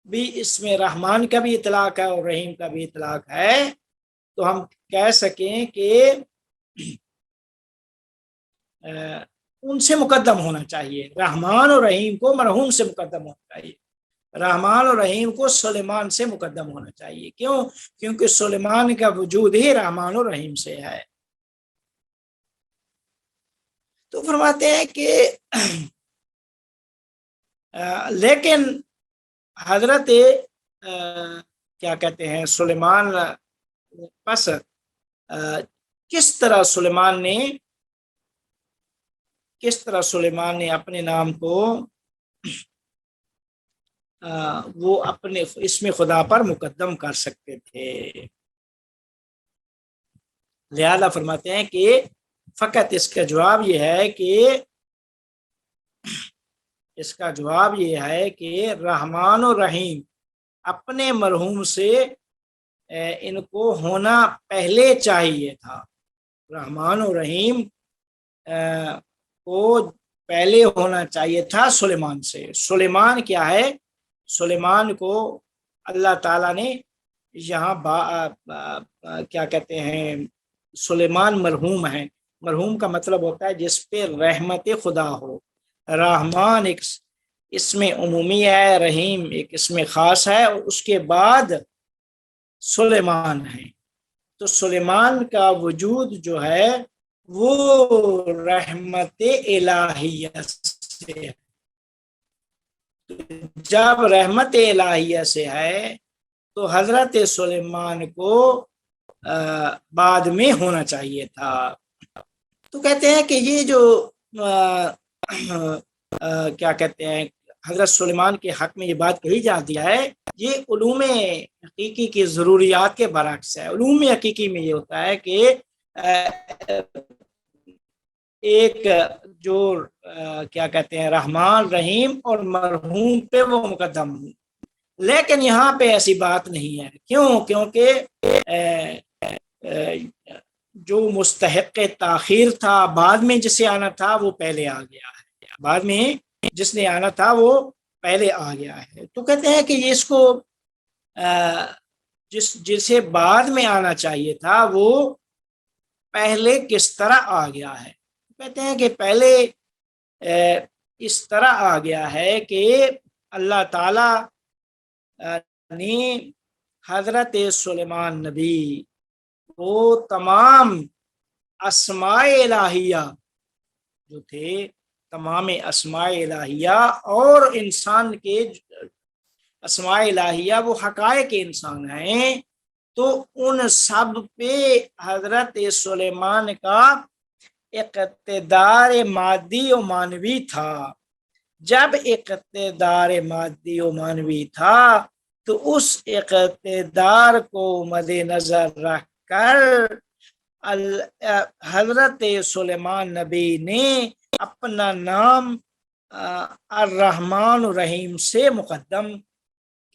بھی، اس میں رحمان کا بھی اطلاق ہے اور رحیم کا بھی اطلاق ہے، تو ہم کہہ سکیں کہ ان سے مقدم ہونا چاہیے، رحمان اور رحیم کو مرحوم سے مقدم ہونا چاہیے۔ رحمان اور رحیم کو سلیمان سے مقدم ہونا چاہیے. کیوں؟ کیونکہ سلیمان کا وجود ہی رحمان اور رحیم سے ہے. تو فرماتے ہیں کہ لیکن حضرت کیا کہتے ہیں سلیمان پس کس طرح سلیمان نے اپنے نام کو وہ اپنے اسم خدا پر مقدم کر سکتے تھے. لہذا فرماتے ہیں کہ فقط اس کا جواب یہ ہے کہ رحمان و رحیم اپنے مرحوم سے ان کو ہونا پہلے چاہیے تھا. رحمان و رحیم کو پہلے ہونا چاہیے تھا سلیمان سے. سلیمان کیا ہے؟ سلیمان کو اللہ تعالیٰ نے یہاں کیا کہتے ہیں سلیمان مرحوم ہے. مرحوم کا مطلب ہوتا ہے جس پہ رحمت خدا ہو. رحمان ایک اسم عمومی ہے، رحیم ایک اسم خاص ہے، اور اس کے بعد سلیمان ہے. تو سلیمان کا وجود جو ہے وہ رحمت الہیہ سے ہے. جب رحمت الہیہ سے ہے تو حضرت سلیمان کو بعد میں ہونا چاہیے تھا. تو کہتے ہیں کہ یہ جو کیا کہتے ہیں حضرت سلیمان کے حق میں یہ بات کہی جاتی ہے، یہ علوم حقیقی کی ضروریات کے برعکس ہے. علوم حقیقی میں یہ ہوتا ہے کہ ایک جو کیا کہتے ہیں رحمان رحیم اور مرحوم پہ وہ مقدم ہوں، لیکن یہاں پہ ایسی بات نہیں ہے. کیوں؟ کیونکہ جو مستحق تاخیر تھا، بعد میں جسے آنا تھا وہ پہلے آ گیا ہے. بعد میں جس نے آنا تھا وہ پہلے آ گیا ہے. تو کہتے ہیں کہ یہ اس کو جسے بعد میں آنا چاہیے تھا وہ پہلے کس طرح آ گیا ہے. کہتے ہیں کہ پہلے اس طرح آ گیا ہے کہ اللہ تعالی نے حضرت سلیمان نبی کو تمام اسماء الہیہ جو تھے، تمام اسماء الہیہ اور انسان کے اسماء الہیہ وہ حقائق انسان ہیں، تو ان سب پہ حضرت سلیمان کا اقتدار مادی و معنوی تھا. جب اقتدار مادی و معنوی تھا تو اس اقتدار کو مد نظر رکھ کر حضرت سلیمان نبی نے اپنا نام الرحمن الرحیم سے مقدم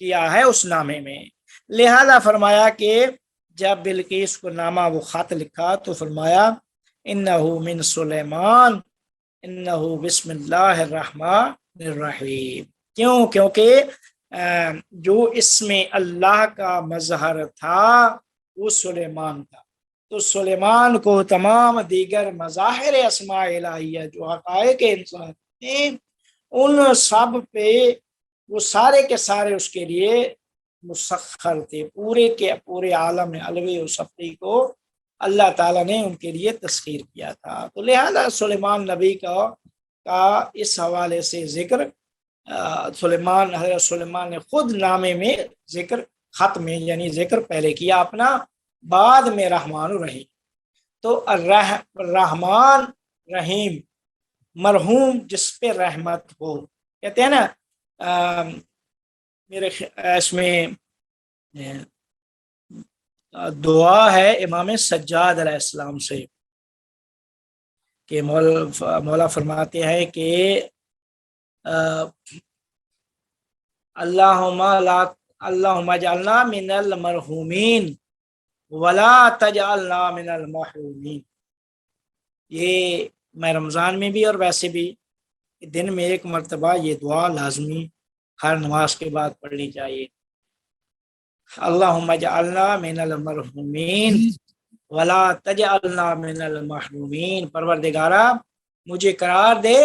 کیا ہے اس نامے میں. لہذا فرمایا کہ جب بلقیس کو نامہ وہ خط لکھا تو فرمایا انہو من سلیمان انہو بسم اللہ الرحمن الرحیم. کیوں؟ کیونکہ جو اسم اللہ کا مظہر تھا وہ سلیمان تھا. تو سلیمان کو تمام دیگر مظاہر اسماء الہیہ جو حقائق انسان ہیں ان سب پہ وہ سارے کے سارے اس کے لیے مسخر تھے. پورے کے پورے عالم علوی و سفلی کو اللہ تعالیٰ نے ان کے لیے تسخیر کیا تھا. تو لہذا سلیمان نبی کا اس حوالے سے ذکر حضرت سلیمان نے خود نامے میں ذکر خط میں یعنی ذکر پہلے کیا اپنا، بعد میں رحمان الرحیم. تو رحمان رحیم مرحوم جس پہ رحمت ہو، کہتے ہیں نا میرے اس میں دعا ہے امام سجاد علیہ السلام سے کہ مولا فرماتے ہیں کہ اللہم اجعلنا من المرحومین ولا تجعلنا من المحرومین. یہ میں رمضان میں بھی اور ویسے بھی دن میں ایک مرتبہ یہ دعا لازمی ہر نماز کے بعد پڑھنی چاہیے. اللہم اجعلنا من المرحومین ولا تجعلنا من المحرومین. پروردگارا مجھے قرار دے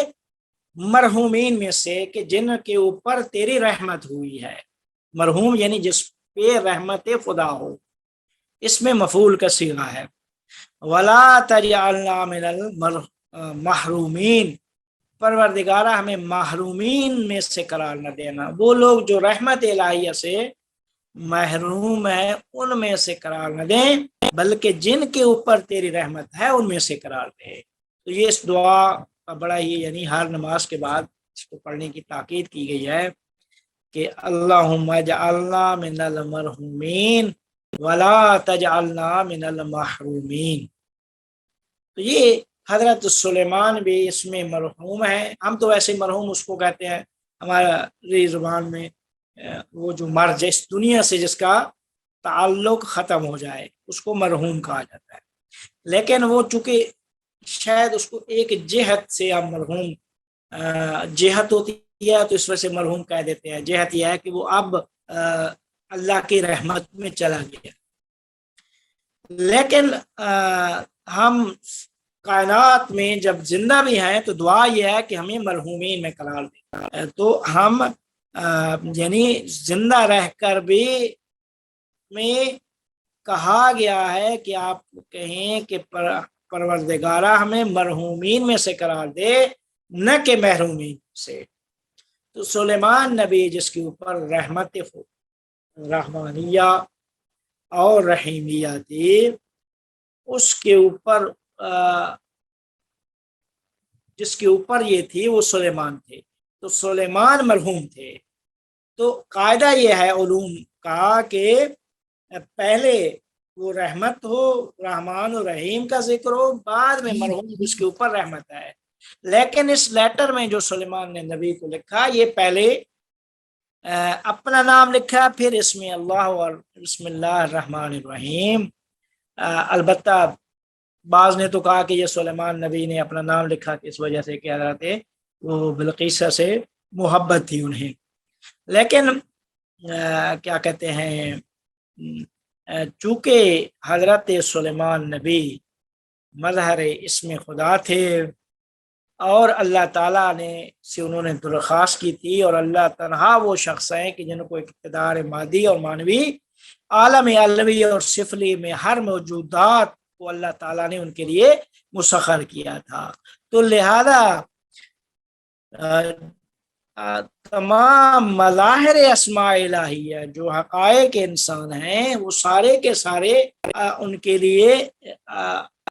مرحومین میں سے کہ جن کے اوپر تیری رحمت ہوئی ہے. مرحوم یعنی جس پہ رحمت خدا ہو، اس میں مفعول کا صیغہ ہے. ولا تجعلنا من المحرومین، پروردگارہ ہمیں محرومین میں سے قرار نہ دینا. وہ لوگ جو رحمت الہیہ سے محروم ہیں ان میں سے قرار نہ دیں، بلکہ جن کے اوپر تیری رحمت ہے ان میں سے قرار دے. تو یہ اس دعا کا بڑا ہی یعنی ہر نماز کے بعد اس کو پڑھنے کی تاکید کی گئی ہے کہ اللہم اجعلنا من المرحومین ولا تجعلنا من المحرومین. تو یہ حضرت سلیمان بھی اس میں مرحوم ہے. ہم تو ویسے مرحوم اس کو کہتے ہیں ہماری زبان میں، وہ جو مر جائے اس دنیا سے، جس کا تعلق ختم ہو جائے، اس کو مرحوم کہا جاتا ہے. لیکن وہ چونکہ شاید اس کو ایک جہت سے ہم مرحوم، جہت ہوتی ہے تو اس وجہ سے مرحوم کہہ دیتے ہیں. جہت یہ ہے کہ وہ اب اللہ کی رحمت میں چلا گیا. لیکن ہم کائنات میں جب زندہ بھی ہیں تو دعا یہ ہے کہ ہمیں مرحومین میں قرار دیں. تو ہم یعنی زندہ رہ کر بھی میں کہا گیا ہے کہ آپ کہیں کہ پروردگارہ ہمیں مرحومین میں سے قرار دے، نہ کہ محرومین سے. تو سلیمان نبی جس کے اوپر رحمت رحمانیہ اور رحیمیہ تھی، اس کے اوپر جس کے اوپر یہ تھی وہ سلیمان تھے. تو سلیمان مرحوم تھے. تو قاعدہ یہ ہے علوم کا کہ پہلے وہ رحمت ہو، رحمان و رحیم کا ذکر ہو، بعد میں مرحوم جس کے اوپر رحمت ہے. لیکن اس لیٹر میں جو سلیمان نے نبی کو لکھا، یہ پہلے اپنا نام لکھا، پھر اس میں اللہ اور بسم اللہ الرحمن الرحیم. البتہ بعض نے تو کہا کہ یہ سلیمان نبی نے اپنا نام لکھا اس وجہ سے کہ حضرت وہ بلقیسہ سے محبت تھی انہیں. لیکن کیا کہتے ہیں، چونکہ حضرت سلیمان نبی مظہر اسم خدا تھے اور اللہ تعالیٰ نے سے انہوں نے درخواست کی تھی، اور اللہ تنہا وہ شخص ہیں کہ جن کو اقتدار مادی اور معنوی عالم علوی اور سفلی میں ہر موجودات کو اللہ تعالیٰ نے ان کے لیے مسخر کیا تھا. تو لہذا تمام مظاہر اسماء الہیہ جو حقائق انسان ہیں وہ سارے کے سارے ان کے لیے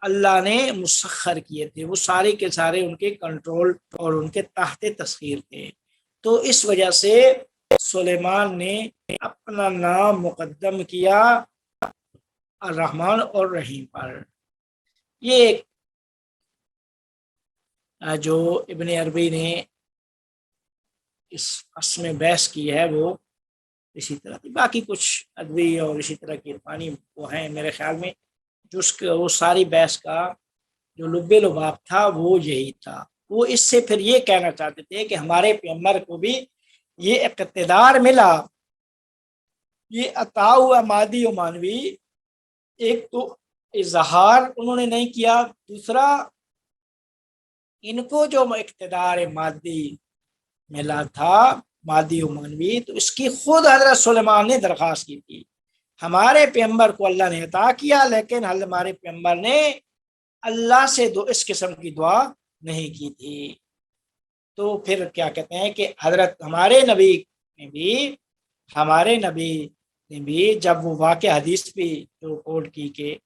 اللہ نے مسخر کیے تھے. وہ سارے کے سارے ان کے کنٹرول اور ان کے تحت تسخیر تھے. تو اس وجہ سے سلیمان نے اپنا نام مقدم کیا الرحمن اور رحیم پر. یہ جو ابن عربی نے اس قسم میں بحث کی ہے وہ اسی طرح کی. باقی کچھ ادبی اور اسی طرح کی عرفانی وہ ہیں میرے خیال میں، جو وہ ساری بحث کا جو لب لباب تھا وہ یہی تھا. وہ اس سے پھر یہ کہنا چاہتے تھے کہ ہمارے پیغمبر کو بھی یہ اقتدار ملا، یہ عطا ہوا مادی و معنوی. ایک تو اظہار انہوں نے نہیں کیا، دوسرا ان کو جو اقتدار مادی ملا تھا، مادی و معنوی، تو اس کی خود حضرت سلیمان نے درخواست کی تھی. ہمارے پیغمبر کو اللہ نے عطا کیا، لیکن ہمارے پیغمبر نے اللہ سے اس قسم کی دعا نہیں کی تھی. تو پھر کیا کہتے ہیں کہ حضرت ہمارے نبی نے بھی جب وہ واقع حدیث بھی جو کوٹ کی کہ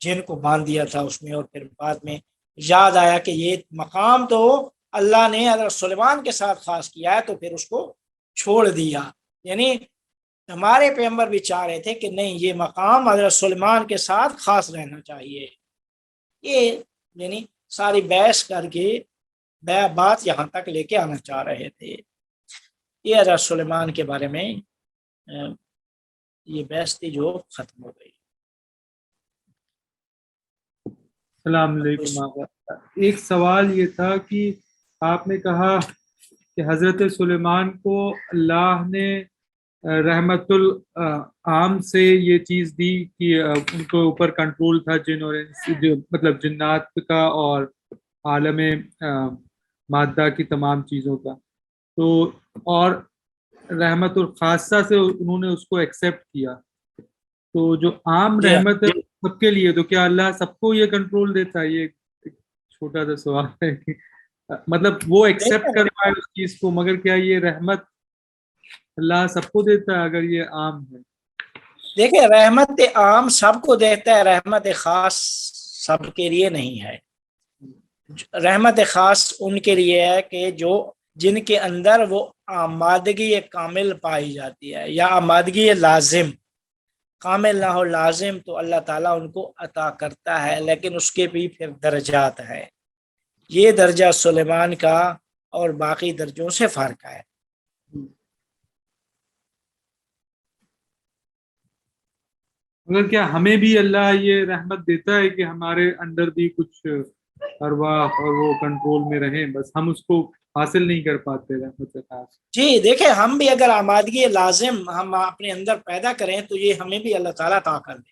جن کو باندھ دیا تھا اس میں، اور پھر بعد میں یاد آیا کہ یہ مقام تو اللہ نے حضرت سلیمان کے ساتھ خاص کیا ہے، تو پھر اس کو چھوڑ دیا. یعنی ہمارے پیغمبر بھی چاہ رہے تھے کہ نہیں، یہ مقام حضرت سلیمان کے ساتھ خاص رہنا چاہیے. یہ یعنی ساری بحث کر کے بات یہاں تک لے کے آنا چاہ رہے تھے. یہ حضرت سلیمان کے بارے میں یہ بحث تھی جو ختم ہو گئی. السلام علیکم. ایک سوال یہ تھا کہ آپ نے کہا کہ حضرت سلیمان کو اللہ نے رحمت العام سے یہ چیز دی کہ ان کو اوپر کنٹرول تھا جن اور مطلب جنات کا اور عالم مادہ کی تمام چیزوں کا. تو اور رحمت الخاصہ سے انہوں نے اس کو ایکسیپٹ کیا. تو جو عام جی ہاں، رحمت ہے سب کے لیے، تو کیا اللہ سب کو یہ کنٹرول دیتا ہے؟ یہ ایک چھوٹا سا سوال ہے کہ مطلب وہ ایکسیپٹ کر پائے اس چیز کو، مگر کیا یہ رحمت اللہ سب کو دیتا ہے اگر یہ عام ہے؟ دیکھیں رحمت عام سب کو دیتا ہے، رحمت خاص سب کے لیے نہیں ہے. رحمت خاص ان کے لیے ہے کہ جن کے اندر وہ آمادگی کامل پائی جاتی ہے، یا آمادگی لازم. کامل نہ ہو، لازم، تو اللہ تعالیٰ ان کو عطا کرتا ہے، لیکن اس کے بھی پھر درجات ہیں. یہ درجہ سلیمان کا اور باقی درجوں سے فرق ہے. مگر کیا ہمیں بھی اللہ یہ رحمت دیتا ہے کہ ہمارے اندر بھی کچھ ارواح اور وہ کنٹرول میں رہیں، بس ہم اس کو حاصل نہیں کر پاتے رحمت خاص؟ جی دیکھیں، ہم بھی اگر آمادگی لازم ہم اپنے اندر پیدا کریں تو یہ ہمیں بھی اللہ تعالیٰ عطا کر دے.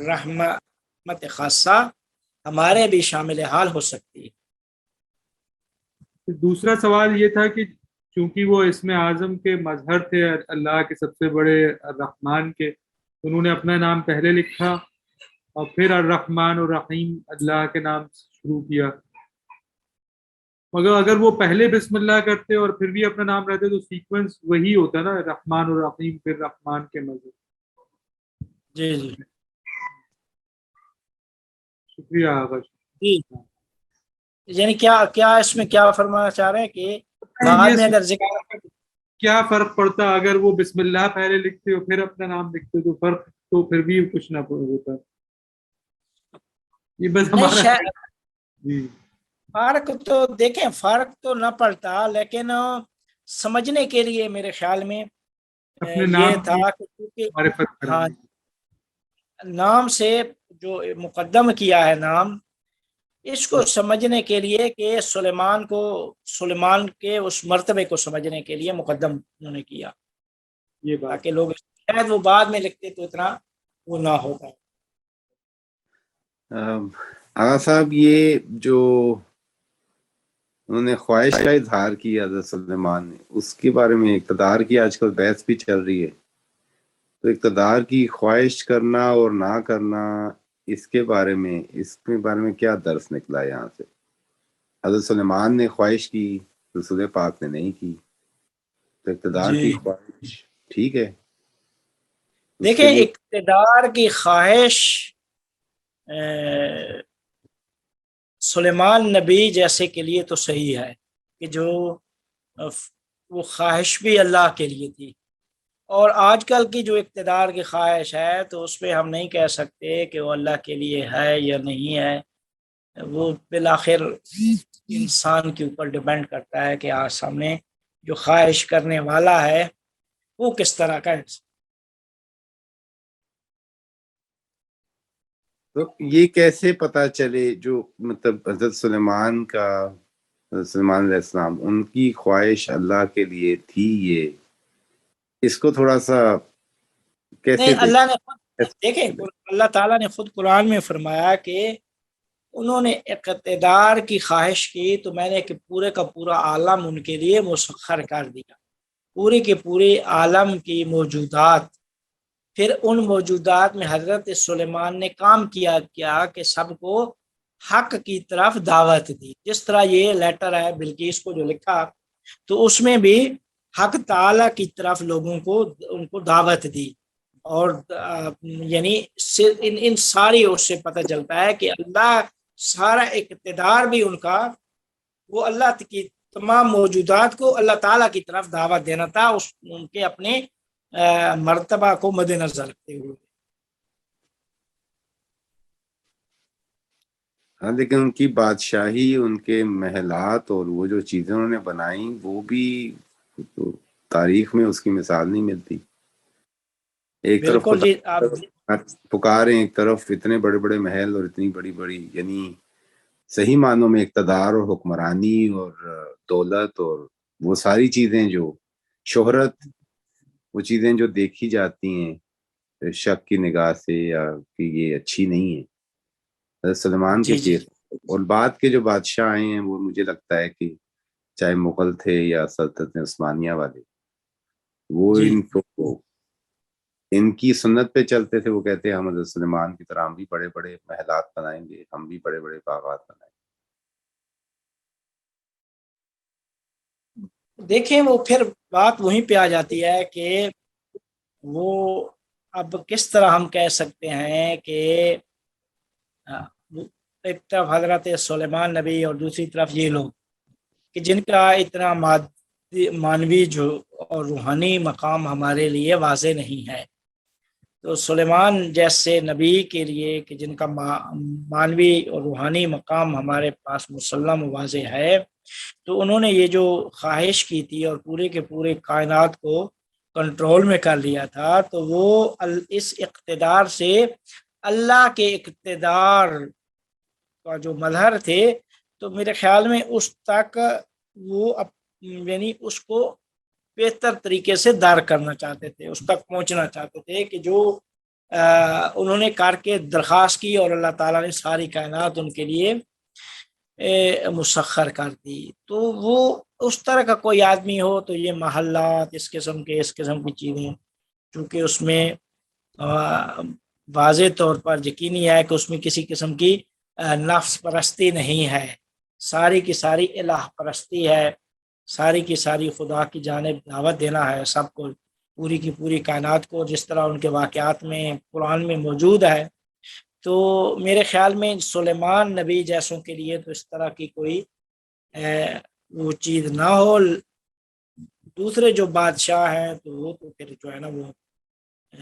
رحمت خاصہ ہمارے بھی شامل حال ہو سکتی ہے. دوسرا سوال یہ تھا کہ چونکہ وہ اسم اعظم کے مظہر تھے اللہ کے سب سے بڑے الرحمن کے، انہوں نے اپنا نام پہلے لکھا اور پھر الرحمن الرحیم اللہ کے نام شروع کیا. مگر اگر وہ پہلے بسم اللہ کرتے اور پھر بھی اپنا نام رہتے تو سیکوینس وہی ہوتا نا، رحمان الرحیم پھر رحمان کے مظہر. جی جی شکریہ آغاز. جی. یعنی کیا اس میں کیا فرمانا چاہ رہے ہیں کہ بعد میں اگر ذکر کیا فرق پڑتا اگر وہ بسم اللہ پہلے لکھتے اور پھر اپنا نام لکھتے؟ تو فرق تو پھر بھی کچھ نہ ہوتا. یہ بس ہمارا جی فرق تو دیکھیں، فرق تو نہ پڑتا، لیکن سمجھنے کے لیے میرے خیال میں اپنے یہ نام تھا کی کہ معرفت ہاں، کریں. نام سے جو مقدم کیا ہے نام، اس کو سمجھنے کے لیے کہ سلیمان کے اس مرتبے کو سمجھنے کے لیے مقدم انہوں نے کیا، یہ بات تاکہ لوگ شاید وہ بعد میں لکھتے تو اتنا وہ نہ ہوتا. آغا صاحب، یہ جو انہوں نے خواہش کا اظہار کیا حضرت سلیمان نے، اس کے بارے میں اقتدار کی آج کل بحث بھی چل رہی ہے، تو اقتدار کی خواہش کرنا اور نہ کرنا، اس کے بارے میں کیا درس نکلا یہاں سے؟ حضرت سلیمان نے خواہش کی، رسول پاک نے نہیں کی، تو اقتدار کی خواہش ٹھیک ہے؟ دیکھیں اقتدار کی خواہش سلیمان نبی جیسے کے لیے تو صحیح ہے کہ جو وہ خواہش بھی اللہ کے لیے تھی. اور آج کل کی جو اقتدار کی خواہش ہے تو اس پہ ہم نہیں کہہ سکتے کہ وہ اللہ کے لیے ہے یا نہیں ہے. وہ بالآخر انسان کے اوپر ڈیپینڈ کرتا ہے کہ آج سامنے جو خواہش کرنے والا ہے وہ کس طرح کا ہے. تو یہ کیسے پتا چلے جو مطلب حضرت سلیمان علیہ السلام ان کی خواہش اللہ کے لیے تھی؟ یہ اس کو تھوڑا سا کیسے نہیں، اللہ نے خود دیکھیں، اللہ تعالیٰ نے خود قرآن میں فرمایا کہ انہوں نے اقتدار کی خواہش کی تو میں نے کہ پورے کا پورا عالم ان کے لیے مسخر کر دیا. پورے کے پورے عالم کی موجودات، پھر ان موجودات میں حضرت سلیمان نے کام کیا کہ سب کو حق کی طرف دعوت دی. جس طرح یہ لیٹر ہے بلقیس کو جو لکھا، تو اس میں بھی حق تعالیٰ کی طرف لوگوں کو ان کو دعوت دی. اور یعنی ان ساری اس سے پتہ چلتا ہے کہ اللہ سارا اقتدار بھی ان کا، وہ اللہ کی تمام موجودات کو اللہ تعالیٰ کی طرف دعوت دینا تھا، ان کے اپنے مرتبہ کو مد نظر رکھتے ہوئے. ہاں، لیکن ان کی بادشاہی، ان کے محلات اور وہ جو چیزیں انہوں نے بنائی، وہ بھی تو تاریخ میں اس کی مثال نہیں ملتی. ایک طرف بالکل جی، آپ پکاریں، ایک طرف اتنے بڑے بڑے محل اور اتنی بڑی بڑی، یعنی صحیح معنوں میں اقتدار اور حکمرانی اور دولت اور وہ ساری چیزیں، جو شہرت، وہ چیزیں جو دیکھی جاتی ہیں شک کی نگاہ سے یا کہ یہ اچھی نہیں ہے، حضرت سلیمان کے جی جی کیس اور بعد کے جو بادشاہ آئے ہیں وہ مجھے لگتا ہے کہ چاہے مغل تھے یا سلطنت عثمانیہ والے، وہ جی ان کو ان کی سنت پہ چلتے تھے. وہ کہتے ہیں ہم حضرت سلیمان کی طرح ہم بھی بڑے بڑے محلات بنائیں گے، ہم بھی بڑے بڑے باغات بنائیں دیکھیں، وہ پھر بات وہیں پہ آ جاتی ہے کہ وہ اب کس طرح ہم کہہ سکتے ہیں کہ ایک طرف حضرت سلیمان نبی اور دوسری طرف یہ لوگ کہ جن کا اتنا مانوی جو اور روحانی مقام ہمارے لیے واضح نہیں ہے. تو سلیمان جیسے نبی کے لیے کہ جن کا مانوی اور روحانی مقام ہمارے پاس مسلم واضح ہے، تو انہوں نے یہ جو خواہش کی تھی اور پورے کے پورے کائنات کو کنٹرول میں کر لیا تھا، تو وہ اس اقتدار سے اللہ کے اقتدار کا جو مظہر تھے، تو میرے خیال میں اس تک وہ یعنی اس کو بہتر طریقے سے دار کرنا چاہتے تھے، اس تک پہنچنا چاہتے تھے کہ جو انہوں نے کر کے درخواست کی اور اللہ تعالیٰ نے ساری کائنات ان کے لیے مسخر کر دی. تو وہ اس طرح کا کوئی آدمی ہو تو یہ محلات اس قسم کی چیزیں، چونکہ اس میں واضح طور پر یقینی ہے کہ اس میں کسی قسم کی نفس پرستی نہیں ہے، ساری کی ساری الہ پرستی ہے، ساری کی ساری خدا کی جانب دعوت دینا ہے سب کو، پوری کی پوری کائنات کو، جس طرح ان کے واقعات میں قرآن میں موجود ہے. تو میرے خیال میں سلیمان نبی جیسوں کے لیے تو اس طرح کی کوئی وہ چیز نہ ہو. دوسرے جو بادشاہ ہیں تو وہ تو پھر جو ہے نا وہ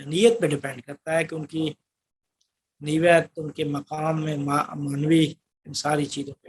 نیت پہ ڈیپینڈ کرتا ہے کہ ان کی نیت، ان کے مقام میں مانوی، ان ساری چیزوں پہ